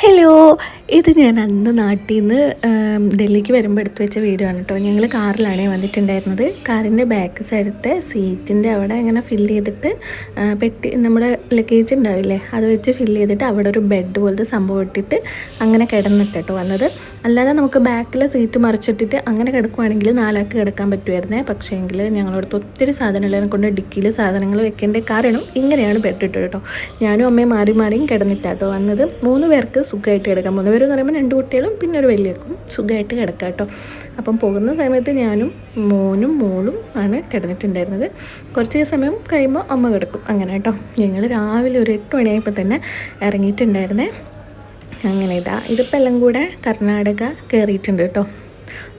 Hello, ഇത് ഞാൻ അന്ന് നാട്ടിൽ നിന്ന് ഡൽഹിക്ക് വരുമ്പോൾ എടുത്തു വെച്ച വീഡിയോ ആണ് കേട്ടോ. ഞങ്ങൾ കാറിലാണ് വന്നിട്ടുണ്ടായിരുന്നത്. കാറിൻ്റെ ബാക്ക് സൈഡത്തെ സീറ്റിൻ്റെ അവിടെ ഇങ്ങനെ ഫില്ല് ചെയ്തിട്ട് പെട്ടി നമ്മുടെ ലഗേജ് ഉണ്ടാവില്ലേ, അത് വെച്ച് ഫില്ല് ചെയ്തിട്ട് അവിടെ ഒരു ബെഡ് പോലത്തെ സംഭവം ഇട്ടിട്ട് അങ്ങനെ കിടന്നിട്ട് കേട്ടോ വന്നത്. അല്ലാതെ നമുക്ക് ബാക്കിലെ സീറ്റ് മറിച്ചിട്ടിട്ട് അങ്ങനെ കിടക്കുവാണെങ്കിൽ 4 ആൾക്ക് കിടക്കാൻ പറ്റുമായിരുന്നേ. പക്ഷേ എങ്കിൽ ഞങ്ങളടുത്ത് ഒത്തിരി സാധനമുള്ളതിനെ കൊണ്ട് ഡിക്കിയിൽ സാധനങ്ങൾ വെക്കേണ്ട കാരണം ഇങ്ങനെയാണ് ബെഡ് ഇട്ടത് കേട്ടോ. ഞാനും അമ്മയും മാറിയും കിടന്നിട്ടാട്ടോ വന്നത്. 3 പേർക്ക് സുഖമായിട്ട് കിടക്കാം. 3 പേരെന്ന് പറയുമ്പോൾ 2 കുട്ടികളും പിന്നെ ഒരു വലിയക്കും സുഖമായിട്ട് കിടക്കാം കേട്ടോ. അപ്പം പോകുന്ന സമയത്ത് ഞാനും മോളും ആണ് കിടന്നിട്ടുണ്ടായിരുന്നത്. കുറച്ച് സമയം കഴിയുമ്പോൾ അമ്മ കിടക്കും അങ്ങനെ കേട്ടോ. ഞങ്ങൾ രാവിലെ ഒരു 8 മണിയായപ്പോൾ തന്നെ ഇറങ്ങിയിട്ടുണ്ടായിരുന്നേ. അങ്ങനെ ഇതിപ്പോൾ എല്ലാം കൂടെ കർണാടക കയറിയിട്ടുണ്ട് കേട്ടോ.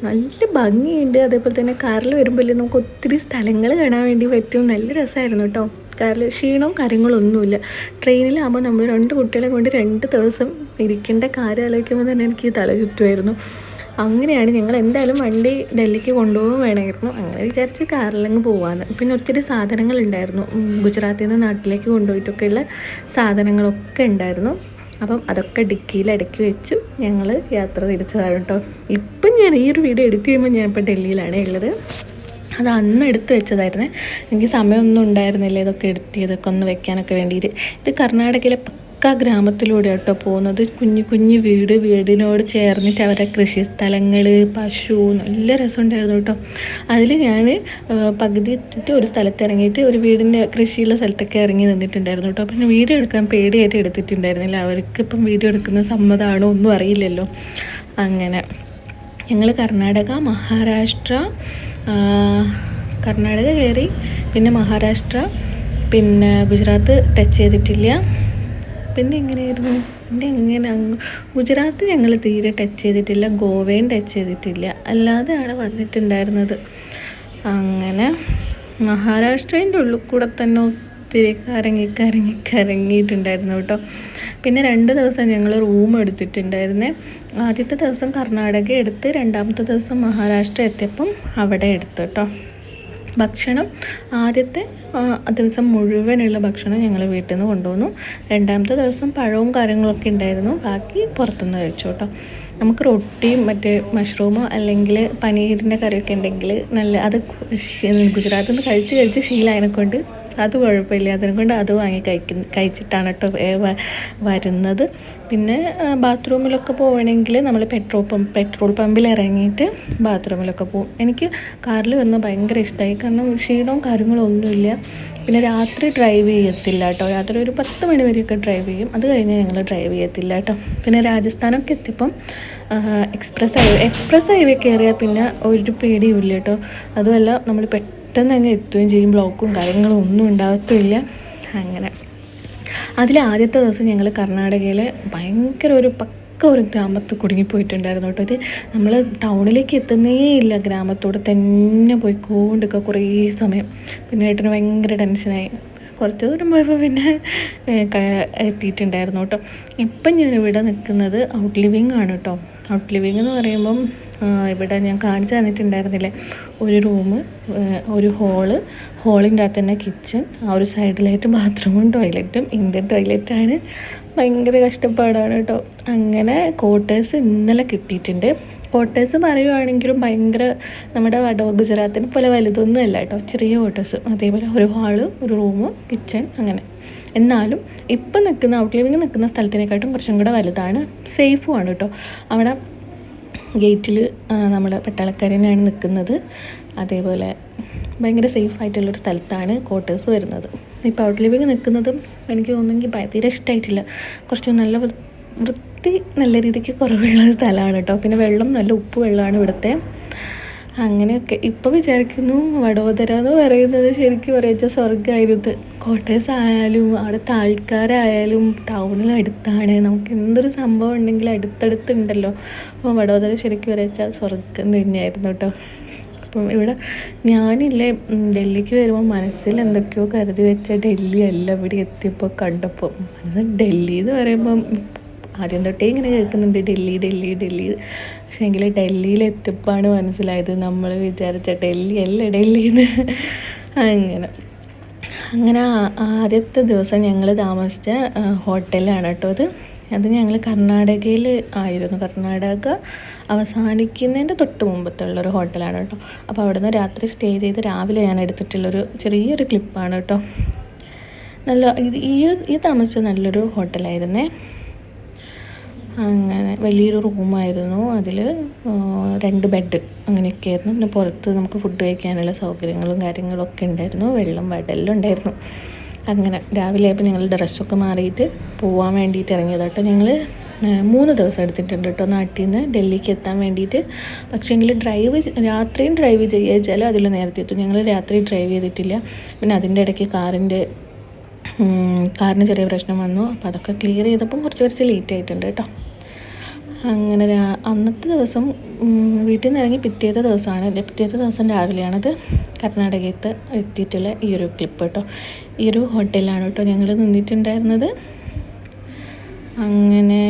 നല്ല ഭംഗിയുണ്ട്. അതേപോലെ തന്നെ കാറിൽ വരുമ്പോൾ നമുക്ക് ഒത്തിരി സ്ഥലങ്ങൾ കാണാൻ വേണ്ടി പറ്റും. നല്ല രസമായിരുന്നു കേട്ടോ. കാറിൽ ക്ഷീണവും കാര്യങ്ങളൊന്നുമില്ല. ട്രെയിനിലാകുമ്പോൾ നമ്മൾ 2 കുട്ടികളെ കൊണ്ട് 2 ദിവസം ഇരിക്കേണ്ട കാര്യം ആലോചിക്കുമ്പോൾ തന്നെ എനിക്ക് തല ചുറ്റുമായിരുന്നു. അങ്ങനെയാണ് ഞങ്ങൾ എന്തായാലും വണ്ടി ഡൽഹിക്ക് കൊണ്ടുപോകാൻ വേണമായിരുന്നു. അങ്ങനെ വിചാരിച്ച് കാറിലങ്ങ് പോകാമെന്ന്. പിന്നെ ഒത്തിരി സാധനങ്ങളുണ്ടായിരുന്നു. ഗുജറാത്തിൽ നിന്ന് നാട്ടിലേക്ക് കൊണ്ടുപോയിട്ടൊക്കെയുള്ള സാധനങ്ങളൊക്കെ ഉണ്ടായിരുന്നു. അപ്പം അതൊക്കെ ഡിക്കിയിൽ ഇടയ്ക്ക് വെച്ചു ഞങ്ങൾ യാത്ര തിരിച്ചതാണ് കേട്ടോ. ഇപ്പം ഞാൻ ഈ ഒരു വീഡിയോ എഡിറ്റ് ചെയ്യുമ്പോൾ ഞാനിപ്പോൾ ഡൽഹിയിലാണ് ഉള്ളത്. അത് അന്ന് എടുത്ത് വെച്ചതായിരുന്നേ. എനിക്ക് സമയമൊന്നും ഉണ്ടായിരുന്നില്ല ഇതൊക്കെ എഡിറ്റ് ചെയ്തൊക്കെ ഒന്ന് വെക്കാനൊക്കെ വേണ്ടിയിട്ട്. ഇത് കർണാടകയിലെ പക്ക ഗ്രാമത്തിലൂടെ കേട്ടോ പോകുന്നത്. കുഞ്ഞു വീടിനോട് ചേർന്നിട്ട് അവരുടെ കൃഷി സ്ഥലങ്ങൾ, പശു, നല്ല രസമുണ്ടായിരുന്നു കേട്ടോ. അതിൽ ഞാൻ പകുതി എത്തിയിട്ട് ഒരു സ്ഥലത്ത് ഇറങ്ങിയിട്ട് ഒരു വീടിൻ്റെ കൃഷിയുള്ള സ്ഥലത്തൊക്കെ ഇറങ്ങി നിന്നിട്ടുണ്ടായിരുന്നു കേട്ടോ. പിന്നെ വീഡിയോ എടുക്കാൻ പേടിയായിട്ട് എടുത്തിട്ടുണ്ടായിരുന്നില്ല. അവർക്കിപ്പം വീഡിയോ എടുക്കുന്ന സമ്മതമാണോ ഒന്നും അറിയില്ലല്ലോ. അങ്ങനെ ഞങ്ങൾ കർണാടക കയറി, പിന്നെ മഹാരാഷ്ട്ര, പിന്നെ ഗുജറാത്ത് ടച്ച് ചെയ്തിട്ടില്ല. പിന്നെ ഗുജറാത്ത് ഞങ്ങൾ തീരെ ടച്ച് ചെയ്തിട്ടില്ല. ഗോവയും ടച്ച് ചെയ്തിട്ടില്ല. അല്ലാതെയാണ് വന്നിട്ടുണ്ടായിരുന്നത്. അങ്ങനെ മഹാരാഷ്ട്രേൻ്റെ ഉള്ളിൽ കൂടെ തന്നെ ഒത്തിരി കറങ്ങിയിട്ടുണ്ടായിരുന്നു കേട്ടോ. പിന്നെ 2 ദിവസം ഞങ്ങൾ റൂം എടുത്തിട്ടുണ്ടായിരുന്നേ. ആദ്യത്തെ ദിവസം കർണാടക എടുത്ത്, 2ാമത്തെ ദിവസം മഹാരാഷ്ട്ര എത്തിയപ്പം അവിടെ എടുത്തു കേട്ടോ. ഭക്ഷണം ആദ്യത്തെ ദിവസം മുഴുവനുള്ള ഭക്ഷണം ഞങ്ങൾ വീട്ടിൽ നിന്ന് കൊണ്ടുവന്നു. 2ാമത്തെ ദിവസം പഴവും കാര്യങ്ങളൊക്കെ ഉണ്ടായിരുന്നു. ബാക്കി പുറത്തുനിന്ന് കഴിച്ചു കേട്ടോ. നമുക്ക് റൊട്ടിയും മറ്റേ മഷ്റൂമോ അല്ലെങ്കിൽ പനീരിൻ്റെ കറിയൊക്കെ ഉണ്ടെങ്കിൽ അത് ഗുജറാത്തിൽ നിന്ന് കഴിച്ച് ശീലമായതിനെക്കൊണ്ട് അത് കുഴപ്പമില്ല. അതിനെക്കൊണ്ട് അത് വാങ്ങി കഴിച്ചിട്ടാണ് കേട്ടോ വരുന്നത്. പിന്നെ ബാത്റൂമിലൊക്കെ പോകണമെങ്കിൽ നമ്മൾ പെട്രോൾ പമ്പിൽ ഇറങ്ങിയിട്ട് ബാത്റൂമിലൊക്കെ പോകും. എനിക്ക് കാറിൽ വരുന്നത് ഭയങ്കര ഇഷ്ടമായി. കാരണം ക്ഷീണവും കാര്യങ്ങളും ഒന്നുമില്ല. പിന്നെ രാത്രി ഡ്രൈവ് ചെയ്യത്തില്ല കേട്ടോ. രാത്രി ഒരു 10 മണി വരെയൊക്കെ ഡ്രൈവ് ചെയ്യും. അത് കഴിഞ്ഞ് ഞങ്ങൾ ഡ്രൈവ് ചെയ്യത്തില്ല കേട്ടോ. പിന്നെ രാജസ്ഥാനൊക്കെ എത്തിയപ്പം എക്സ്പ്രസ് ഹൈവേ കയറിയാൽ പിന്നെ ഒരു പേടിയും ഇല്ല കേട്ടോ. അതുമല്ല നമ്മൾ പെട്ടെന്ന് അങ്ങ് എത്തുകയും ചെയ്യും. ബ്ലോക്കും കാര്യങ്ങളും ഒന്നും ഉണ്ടാകത്തുമില്ല. അങ്ങനെ അതിൽ ആദ്യത്തെ ദിവസം ഞങ്ങൾ കർണാടകയിലെ ഭയങ്കര ഒരു ഗ്രാമത്തിൽ കുടുങ്ങിപ്പോയിട്ടുണ്ടായിരുന്നു കേട്ടോ. ഇത് നമ്മൾ ടൗണിലേക്ക് എത്തുന്നേ ഇല്ല. ഗ്രാമത്തോട് തന്നെ പോയിക്കൊണ്ടിരിക്കുക കുറേ സമയം. പിന്നെ ഏട്ടന് ഭയങ്കര ടെൻഷനായി. കുറച്ച് ദൂരം പോയപ്പോൾ പിന്നെ എത്തിയിട്ടുണ്ടായിരുന്നു കേട്ടോ. ഇപ്പം ഞാനിവിടെ നിൽക്കുന്നത് ഔട്ട് ലിവിങ് ആണ് കേട്ടോ. ഔട്ട് ലിവിങ് എന്ന് പറയുമ്പം ഇവിടെ ഞാൻ കാണിച്ചു തന്നിട്ടുണ്ടായിരുന്നില്ലേ, ഒരു റൂമ്, ഒരു ഹോളിൻ്റെ അകത്ത് തന്നെ കിച്ചൺ, ആ ഒരു സൈഡിലായിട്ട് ബാത്റൂമും ടോയ്ലറ്റും. ഇന്ത്യൻ ടോയ്ലറ്റാണ്. ഭയങ്കര കഷ്ടപ്പാടാണ് കേട്ടോ. അങ്ങനെ ക്വാർട്ടേഴ്സ് ഇന്നലെ കിട്ടിയിട്ടുണ്ട്. ക്വാർട്ടേഴ്സ് പറയുവാണെങ്കിലും ഭയങ്കര നമ്മുടെ ഗുജറാത്തിനെ പോലെ വലുതൊന്നും അല്ല കേട്ടോ. ചെറിയ ക്വാർട്ടേഴ്സ്. അതേപോലെ ഒരു ഹാള്, ഒരു റൂമ്, കിച്ചൺ അങ്ങനെ. എന്നാലും ഇപ്പം നിൽക്കുന്ന ഔട്ട് ലിവിങ് നിൽക്കുന്ന സ്ഥലത്തിനെക്കാട്ടും കുറച്ചും കൂടെ വലുതാണ്. സേഫുമാണ് കേട്ടോ. അവിടെ ഗേറ്റിൽ നമ്മൾ പട്ടാളക്കാരനാണ് നിൽക്കുന്നത്. അതേപോലെ ഭയങ്കര സേഫായിട്ടുള്ളൊരു സ്ഥലത്താണ് ക്വാർട്ടേഴ്സ് വരുന്നത്. ഇപ്പോൾ ഔട്ട് ലിവിങ് നിൽക്കുന്നതും എനിക്ക് തോന്നുന്നെങ്കിൽ തീരെ ഇഷ്ടമായിട്ടില്ല. കുറച്ച് നല്ല വൃത്തി നല്ല രീതിക്ക് കുറവുള്ള സ്ഥലമാണ് കേട്ടോ. പിന്നെ വെള്ളം നല്ല ഉപ്പ് വെള്ളമാണ് ഇവിടുത്തെ. അങ്ങനെയൊക്കെ ഇപ്പോൾ വിചാരിക്കുന്നു വഡോദര എന്ന് പറയുന്നത് ശരിക്കും പറയുക സ്വർഗ്ഗമായിരുന്നു. ക്വാർട്ടേഴ്സ് ആയാലും അവിടുത്തെ ആൾക്കാരായാലും ടൗണിനടുത്താണ്. നമുക്ക് എന്തൊരു സംഭവം ഉണ്ടെങ്കിലും അടുത്തടുത്തുണ്ടല്ലോ. അപ്പോൾ വഡോദര ശരിക്കും പറയുക സ്വർഗ്ഗം തന്നെയായിരുന്നു കേട്ടോ. അപ്പം ഇവിടെ ഞാനില്ലേ ഡൽഹിക്ക് വരുമ്പോൾ മനസ്സിൽ എന്തൊക്കെയോ കരുതി വെച്ച ഡൽഹി അല്ല ഇവിടെ എത്തിയപ്പോൾ കണ്ടപ്പോൾ. ഡൽഹി എന്ന് പറയുമ്പം ആദ്യം തൊട്ടേ ഇങ്ങനെ കേൾക്കുന്നുണ്ട് ഡൽഹി. പക്ഷേ എങ്കിൽ ഡൽഹിയിലെത്തിയപ്പോഴാണ് മനസ്സിലായത് നമ്മൾ വിചാരിച്ച ഡൽഹി അല്ല ഡൽഹിന്ന്. അങ്ങനെ ആദ്യത്തെ ദിവസം ഞങ്ങൾ താമസിച്ച ഹോട്ടലാണ് കേട്ടോ അത്. അത് ഞങ്ങൾ കർണാടകയിൽ ആയിരുന്നു. കർണാടക അവസാനിക്കുന്നതിൻ്റെ തൊട്ട് മുമ്പത്തുള്ളൊരു ഹോട്ടലാണ് കേട്ടോ. അപ്പോൾ അവിടെ നിന്ന് രാത്രി സ്റ്റേ ചെയ്ത് രാവിലെ ഞാൻ എടുത്തിട്ടുള്ളൊരു ചെറിയൊരു ക്ലിപ്പാണ് കേട്ടോ. നല്ല ഈ താമസിച്ച നല്ലൊരു ഹോട്ടലായിരുന്നേ. അങ്ങനെ വലിയൊരു റൂമായിരുന്നു. അതിൽ 2 ബെഡ് അങ്ങനെയൊക്കെ ആയിരുന്നു. പിന്നെ പുറത്ത് നമുക്ക് ഫുഡ് കഴിക്കാനുള്ള സൗകര്യങ്ങളും കാര്യങ്ങളൊക്കെ ഉണ്ടായിരുന്നു. വെള്ളം വടെല്ലാം ഉണ്ടായിരുന്നു. അങ്ങനെ രാവിലെ ആയപ്പോൾ ഞങ്ങൾ ഡ്രസ്സൊക്കെ മാറിയിട്ട് പോകാൻ വേണ്ടിയിട്ട് ഇറങ്ങിയത് കേട്ടോ. ഞങ്ങൾ 3 ദിവസം എടുത്തിട്ടുണ്ട് കേട്ടോ നാട്ടിൽ നിന്ന് ഡൽഹിക്ക് എത്താൻ വേണ്ടിയിട്ട്. പക്ഷേങ്കിൽ രാത്രിയും ഡ്രൈവ് ചെയ്യുക വെച്ചാൽ അതിൽ നേരത്തെ എത്തും. ഞങ്ങൾ രാത്രി ഡ്രൈവ് ചെയ്തിട്ടില്ല. പിന്നെ അതിൻ്റെ ഇടയ്ക്ക് കാറിന് ചെറിയ പ്രശ്നം വന്നു. അപ്പോൾ അതൊക്കെ ക്ലിയർ ചെയ്തപ്പം കുറച്ച് ലേറ്റ് ആയിട്ടുണ്ട് കേട്ടോ. അങ്ങനെ അന്നത്തെ ദിവസം വീട്ടിൽ നിന്ന് ഇറങ്ങി പിറ്റേത്തെ ദിവസം രാവിലെയാണത് കർണാടകത്ത് എത്തിയിട്ടുള്ള ഈ ഒരു ക്ലിപ്പ് കേട്ടോ. ഈ ഒരു ഹോട്ടലിലാണ് കേട്ടോ ഞങ്ങൾ നിന്നിട്ടുണ്ടായിരുന്നത്. അങ്ങനെ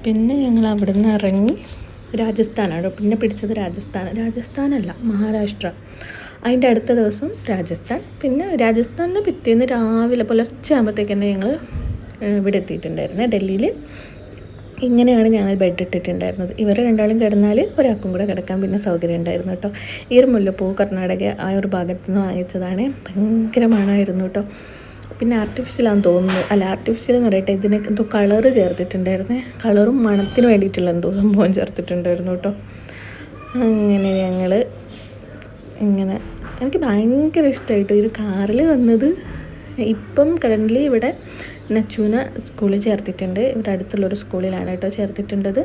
പിന്നെ ഞങ്ങൾ അവിടെ നിന്ന് ഇറങ്ങി രാജസ്ഥാനാണ് പിന്നെ പിടിച്ചത്. രാജസ്ഥാനല്ല, മഹാരാഷ്ട്ര. അതിൻ്റെ അടുത്ത ദിവസം രാജസ്ഥാൻ. പിന്നെ രാജസ്ഥാനിൽ പിറ്റേന്ന് രാവിലെ പുലർച്ചെ ആകുമ്പോഴത്തേക്ക് തന്നെ ഞങ്ങൾ ഇവിടെ എത്തിയിട്ടുണ്ടായിരുന്നത് ഡൽഹിയിൽ. ഇങ്ങനെയാണ് ഞങ്ങൾ ബെഡ് ഇട്ടിട്ടുണ്ടായിരുന്നത്. ഇവർ രണ്ടാളും കിടന്നാൽ ഒരാൾക്കും കൂടെ കിടക്കാൻ പിന്നെ സൗകര്യം ഉണ്ടായിരുന്നു കേട്ടോ. ഈ ഒരു മുല്ലപ്പൂ കർണാടക ആ ഒരു ഭാഗത്ത് നിന്ന് വാങ്ങിച്ചതാണ്. ഭയങ്കര മണമായിരുന്നു കേട്ടോ. പിന്നെ ആർട്ടിഫിഷ്യലാണെന്ന് തോന്നുന്നു. അല്ല, ആർട്ടിഫിഷ്യൽ എന്ന് പറയട്ടെ, ഇതിന് എന്തോ കളറ് ചേർത്തിട്ടുണ്ടായിരുന്നേ. കളറും മണത്തിന് വേണ്ടിയിട്ടുള്ള എന്തോ സംഭവം ചേർത്തിട്ടുണ്ടായിരുന്നു കേട്ടോ. അങ്ങനെ ഞങ്ങൾ ഇങ്ങനെ എനിക്ക് ഭയങ്കര ഇഷ്ടമായിട്ടോ ഈ ഒരു കാറിൽ വന്നത്. ഇപ്പം കറൻ്റ്ലി ഇവിടെ നച്ചൂനെ സ്കൂളിൽ ചേർത്തിട്ടുണ്ട്. ഇവിടെ അടുത്തുള്ളൊരു സ്കൂളിലാണ് കേട്ടോ ചേർത്തിട്ടുള്ളത്.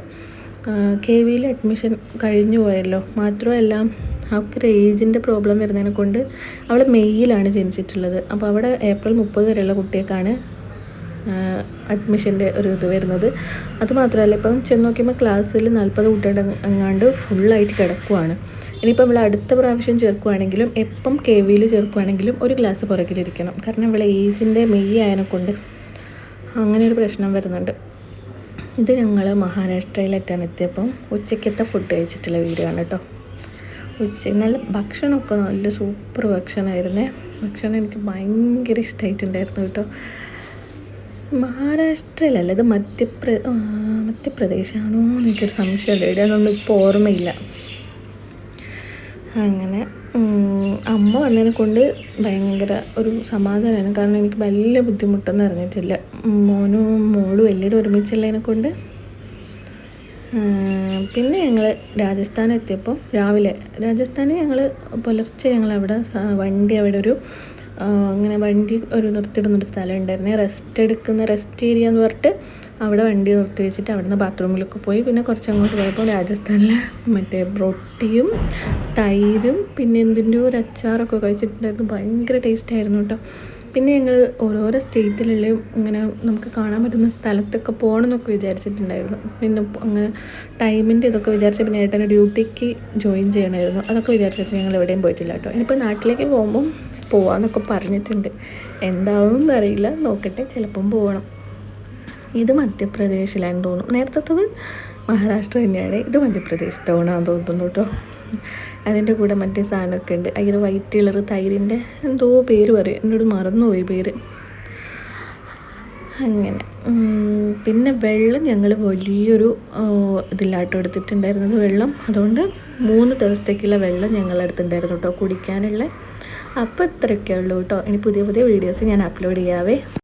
KVയിൽ അഡ്മിഷൻ കഴിഞ്ഞു പോയല്ലോ. മാത്രമല്ല അവൾക്കൊരു ഏജിൻ്റെ പ്രോബ്ലം വരുന്നതിനെ കൊണ്ട് അവൾ മെയ്യിലാണ് ജനിച്ചിട്ടുള്ളത്. അപ്പോൾ അവിടെ ഏപ്രിൽ 30 വരെയുള്ള കുട്ടികൾക്കാണ് അഡ്മിഷൻ്റെ ഒരു ഇത് വരുന്നത്. അതുമാത്രമല്ല ഇപ്പം ചെന്ന് നോക്കിയപ്പോൾ ക്ലാസ്സിൽ 40 കുട്ടികളുടെ എങ്ങാണ്ട് ഫുള്ളായിട്ട് കിടക്കുവാണ്. ഇനിയിപ്പോൾ ഇവിടെ അടുത്ത പ്രാവശ്യം ചേർക്കുകയാണെങ്കിലും എപ്പം KVയിൽ ചേർക്കുകയാണെങ്കിലും ഒരു ക്ലാസ് പുറകിലിരിക്കണം. കാരണം ഇവിടെ ഏജിൻ്റെ മെയ് ആയതിനെ കൊണ്ട് അങ്ങനെ ഒരു പ്രശ്നം വരുന്നുണ്ട്. ഇത് ഞങ്ങൾ മഹാരാഷ്ട്രയിലെത്താൻ എത്തിയപ്പം ഉച്ചയ്ക്കത്തെ ഫുഡ് കഴിച്ചിട്ടുള്ള വീഡിയോ ആണ് കേട്ടോ. നല്ല ഭക്ഷണമൊക്കെ നല്ല സൂപ്പർ ഭക്ഷണമായിരുന്നേ. ഭക്ഷണം എനിക്ക് ഭയങ്കര ഇഷ്ടമായിട്ടുണ്ടായിരുന്നു കേട്ടോ. മഹാരാഷ്ട്രയിലല്ല, ഇത് മധ്യപ്രദേശാണോ എനിക്കൊരു സംശയമുണ്ട്. എവിടെയാണെന്നൊന്നും ഇപ്പോൾ ഓർമ്മയില്ല. അങ്ങനെ അമ്മ വന്നതിനെ കൊണ്ട് ഭയങ്കര ഒരു സമാധാനമാണ്. കാരണം എനിക്ക് വലിയ ബുദ്ധിമുട്ടൊന്നും അറിഞ്ഞിട്ടില്ല. മോനും മോളും എല്ലാവരും ഒരുമിച്ചുള്ളതിനെ കൊണ്ട്. പിന്നെ ഞങ്ങൾ രാജസ്ഥാൻ എത്തിയപ്പോൾ രാജസ്ഥാനിൽ ഞങ്ങൾ പുലർച്ചെ ഞങ്ങളവിടെ വണ്ടി ഒരു നിർത്തിയിടുന്നൊരു സ്ഥലം ഉണ്ടായിരുന്നേ. റെസ്റ്റ് ഏരിയ എന്ന് പറഞ്ഞിട്ട് അവിടെ വണ്ടി നിർത്തി വെച്ചിട്ട് അവിടെ നിന്ന് ബാത്റൂമിലൊക്കെ പോയി. പിന്നെ കുറച്ചങ്ങോട്ട് പോയപ്പോൾ രാജസ്ഥാനിലെ മറ്റേ റൊട്ടിയും തൈരും പിന്നെ എന്തിൻ്റെ ഒരു അച്ചാറൊക്കെ കഴിച്ചിട്ടുണ്ടായിരുന്നു. ഭയങ്കര ടേസ്റ്റായിരുന്നു കേട്ടോ. പിന്നെ ഞങ്ങൾ ഓരോരോ സ്റ്റേറ്റിലുള്ള ഇങ്ങനെ നമുക്ക് കാണാൻ പറ്റുന്ന സ്ഥലത്തൊക്കെ പോകണമെന്നൊക്കെ വിചാരിച്ചിട്ടുണ്ടായിരുന്നു. പിന്നെ അങ്ങനെ ടൈമിൻ്റെ ഇതൊക്കെ വിചാരിച്ച് പിന്നെ ഏട്ടൻ്റെ ഡ്യൂട്ടിക്ക് ജോയിൻ ചെയ്യണമായിരുന്നു. അതൊക്കെ വിചാരിച്ചിട്ട് ഞങ്ങൾ എവിടെയും പോയിട്ടില്ല കേട്ടോ. ഇനിയിപ്പോൾ നാട്ടിലേക്ക് പോകുമ്പം പോവാമെന്നൊക്കെ പറഞ്ഞിട്ടുണ്ട്. എന്താവും എന്നറിയില്ല, നോക്കട്ടെ, ചിലപ്പം പോകണം. ഇത് മധ്യപ്രദേശിലാണെന്ന് തോന്നുന്നു. നേരത്തത് മഹാരാഷ്ട്ര തന്നെയാണ്. ഇത് മധ്യപ്രദേശത്താണെന്ന് തോന്നുന്നു കേട്ടോ. അതിൻ്റെ കൂടെ മറ്റേ സാധനമൊക്കെ ഉണ്ട്. അതിൽ വൈറ്റ് കളർ തൈരിൻ്റെ എന്തോ പേര് പറയും, എന്നോട് മറന്നുപോയി പേര്. അങ്ങനെ പിന്നെ വെള്ളം ഞങ്ങൾ വലിയൊരു ഇതിലാട്ടോ എടുത്തിട്ടുണ്ടായിരുന്നത് വെള്ളം. അതുകൊണ്ട് 3 ദിവസത്തേക്കുള്ള വെള്ളം ഞങ്ങളെടുത്തിട്ടുണ്ടായിരുന്നു കേട്ടോ കുടിക്കാനുള്ള. അപ്പോൾ ഇത്രയൊക്കെ ഉള്ളൂ കേട്ടോ. ഇനി പുതിയ വീഡിയോസ് ഞാൻ അപ്ലോഡ് ചെയ്യാവേ.